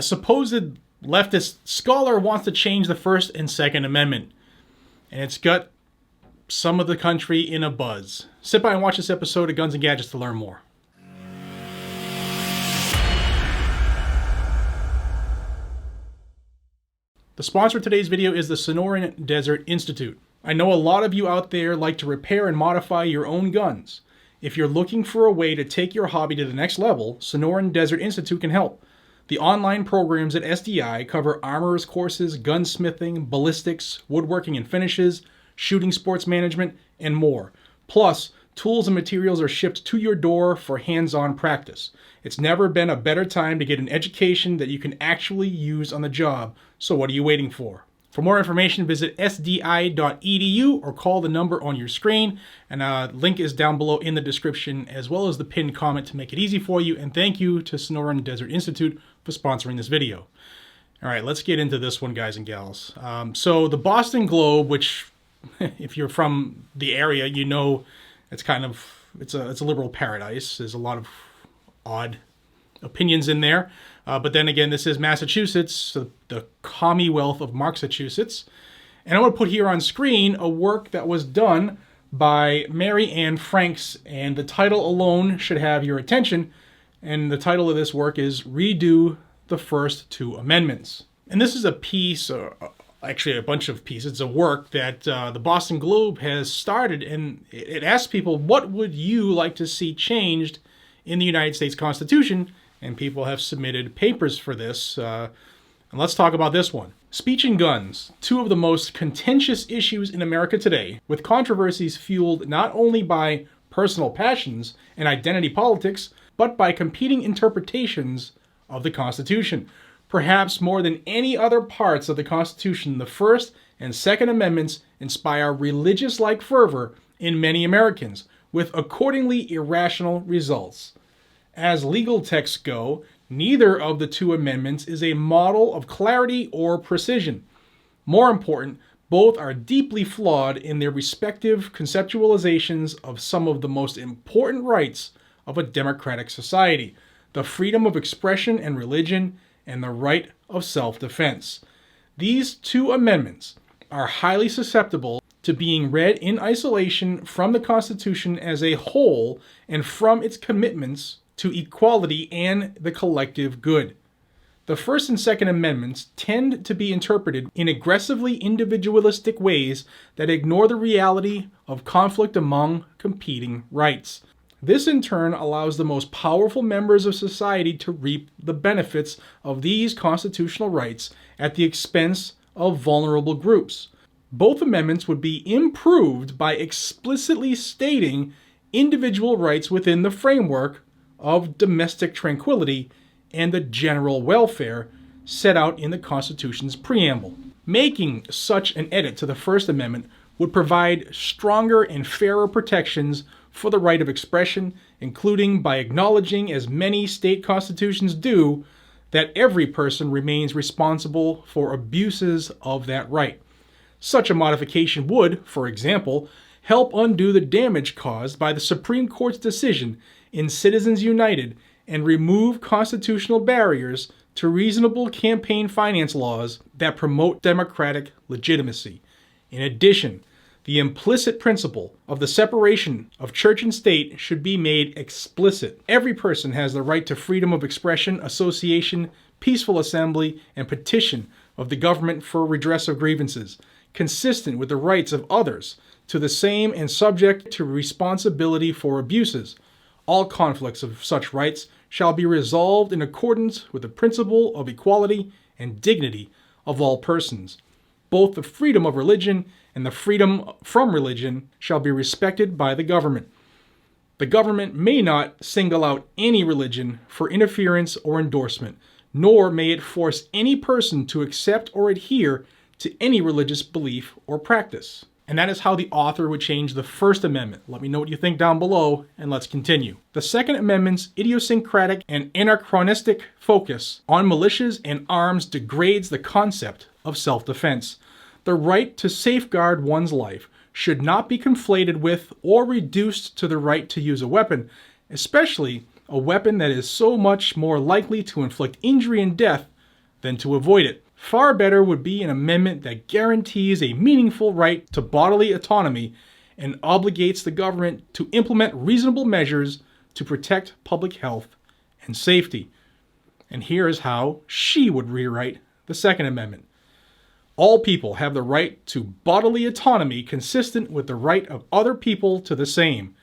A supposed leftist scholar wants to change the First and Second Amendment, and it's got some of the country in a buzz. Sit by and watch this episode of Guns and Gadgets to learn more. The sponsor of today's video is the Sonoran Desert Institute. I know a lot of you out there like to repair and modify your own guns. If you're looking for a way to take your hobby to the next level, Sonoran Desert Institute can help. The online programs at SDI cover armorers courses, gunsmithing, ballistics, woodworking and finishes, shooting sports management, and more. Plus, tools and materials are shipped to your door for hands-on practice. It's never been a better time to get an education that you can actually use on the job, so what are you waiting for? For more information, visit sdi.edu or call the number on your screen, and a link is down below in the description, as well as the pinned comment to make it easy for you, and thank you to Sonoran Desert Institute for sponsoring this video. All right, let's get into this one, guys and gals. So the Boston Globe, which if you're from the area, you know it's a liberal paradise. There's a lot of odd opinions in there. But then again, this is Massachusetts, the Commonwealth of Massachusetts. And I'm going to put here on screen a work that was done by Mary Anne Franks, and the title alone should have your attention. And the title of this work is Redo the First Two Amendments. And this is a piece, actually a bunch of pieces. It's a work that the Boston Globe has started, and it asks people, what would you like to see changed in the United States Constitution? And people have submitted papers for this. And let's talk about this one. Speech and guns, two of the most contentious issues in America today, with controversies fueled not only by personal passions and identity politics, but by competing interpretations of the Constitution. Perhaps more than any other parts of the Constitution, the First and Second Amendments inspire religious-like fervor in many Americans, with accordingly irrational results. As legal texts go, neither of the two amendments is a model of clarity or precision. More important, both are deeply flawed in their respective conceptualizations of some of the most important rights of a democratic society: the freedom of expression and religion, and the right of self-defense. These two amendments are highly susceptible to being read in isolation from the Constitution as a whole and from its commitments to equality and the collective good. The First and Second Amendments tend to be interpreted in aggressively individualistic ways that ignore the reality of conflict among competing rights. This in turn allows the most powerful members of society to reap the benefits of these constitutional rights at the expense of vulnerable groups. Both amendments would be improved by explicitly stating individual rights within the framework of domestic tranquility and the general welfare set out in the Constitution's preamble. Making such an edit to the First Amendment would provide stronger and fairer protections for the right of expression, including by acknowledging, as many state constitutions do, that every person remains responsible for abuses of that right. Such a modification would, for example, help undo the damage caused by the Supreme Court's decision in Citizens United and remove constitutional barriers to reasonable campaign finance laws that promote democratic legitimacy. In addition, the implicit principle of the separation of church and state should be made explicit. Every person has the right to freedom of expression, association, peaceful assembly, and petition of the government for redress of grievances, consistent with the rights of others to the same and subject to responsibility for abuses. All conflicts of such rights shall be resolved in accordance with the principle of equality and dignity of all persons. Both the freedom of religion and the freedom from religion shall be respected by the government. The government may not single out any religion for interference or endorsement, nor may it force any person to accept or adhere to any religious belief or practice. And that is how the author would change the First Amendment. Let me know what you think down below, and let's continue. The Second Amendment's idiosyncratic and anachronistic focus on militias and arms degrades the concept of self-defense. The right to safeguard one's life should not be conflated with or reduced to the right to use a weapon, especially a weapon that is so much more likely to inflict injury and death than to avoid it. Far better would be an amendment that guarantees a meaningful right to bodily autonomy and obligates the government to implement reasonable measures to protect public health and safety. And here is how she would rewrite the Second Amendment. All people have the right to bodily autonomy consistent with the right of other people to the same,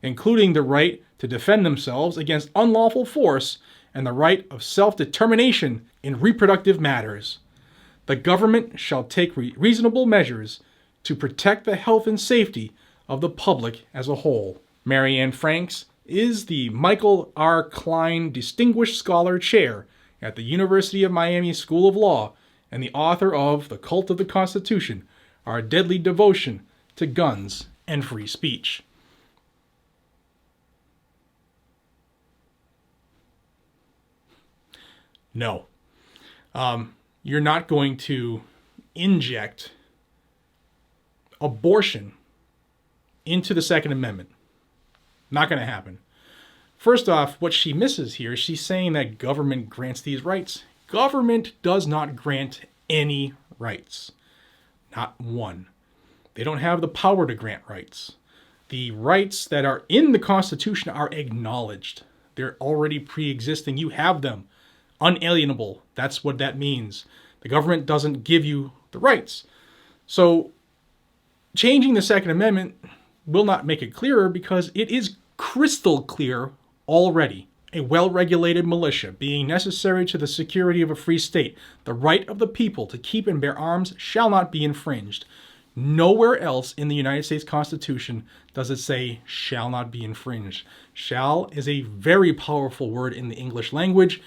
including the right to defend themselves against unlawful force and the right of self-determination in reproductive matters. The government shall take reasonable measures to protect the health and safety of the public as a whole. Mary Anne Franks is the Michael R. Klein Distinguished Scholar Chair at the University of Miami School of Law and the author of The Cult of the Constitution, Our Deadly Devotion to Guns and Free Speech. No. You're not going to inject abortion into the Second Amendment. Not going to happen. First off, what she misses here, she's saying that government grants these rights. Government does not grant any rights. Not one. They don't have the power to grant rights. The rights that are in the Constitution are acknowledged. They're already pre-existing. You have them. Unalienable. That's what that means. The government doesn't give you the rights. So changing the Second Amendment will not make it clearer because it is crystal clear already. A well-regulated militia being necessary to the security of a free state, the right of the people to keep and bear arms shall not be infringed. Nowhere else in the United States Constitution does it say shall not be infringed. Shall is a very powerful word in the English language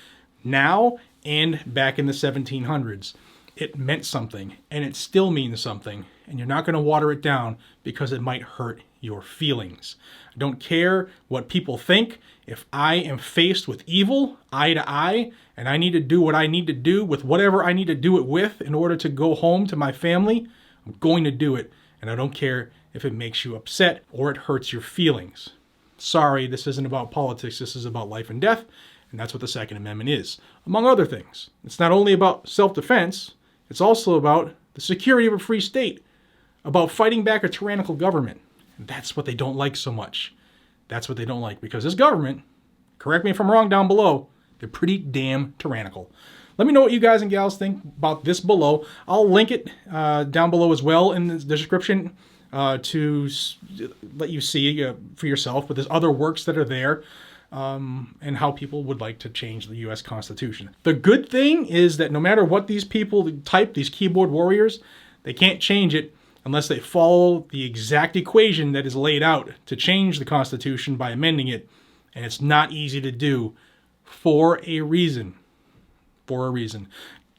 now and back in the 1700s. It meant something, and it still means something, and you're not going to water it down because it might hurt your feelings. I don't care what people think. If I am faced with evil, eye to eye, and I need to do what I need to do with whatever I need to do it with in order to go home to my family, I'm going to do it, and I don't care if it makes you upset or it hurts your feelings. Sorry, this isn't about politics. This is about life and death, and that's what the Second Amendment is, among other things. It's not only about self-defense, it's also about the security of a free state, about fighting back a tyrannical government. And that's what they don't like so much. That's what they don't like, because this government, correct me if I'm wrong down below, they're pretty damn tyrannical. Let me know what you guys and gals think about this below. I'll link it down below as well in the description to let you see for yourself. But there's other works that are there. And how people would like to change the U.S. Constitution. The good thing is that no matter what these people type, these keyboard warriors, they can't change it unless they follow the exact equation that is laid out to change the Constitution by amending it. And it's not easy to do for a reason. For a reason.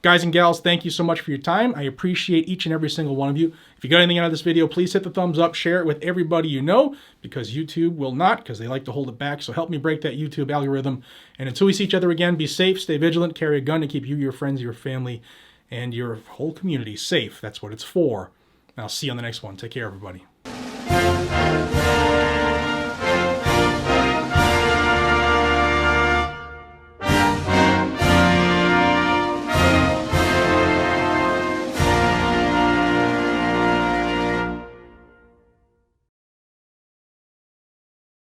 Guys and gals, thank you so much for your time. I appreciate each and every single one of you. If you got anything out of this video, please hit the thumbs up, share it with everybody you know, because YouTube will not, because they like to hold it back. So help me break that YouTube algorithm. And until we see each other again, be safe, stay vigilant, carry a gun to keep you, your friends, your family, and your whole community safe. That's what it's for. And I'll see you on the next one. Take care, everybody.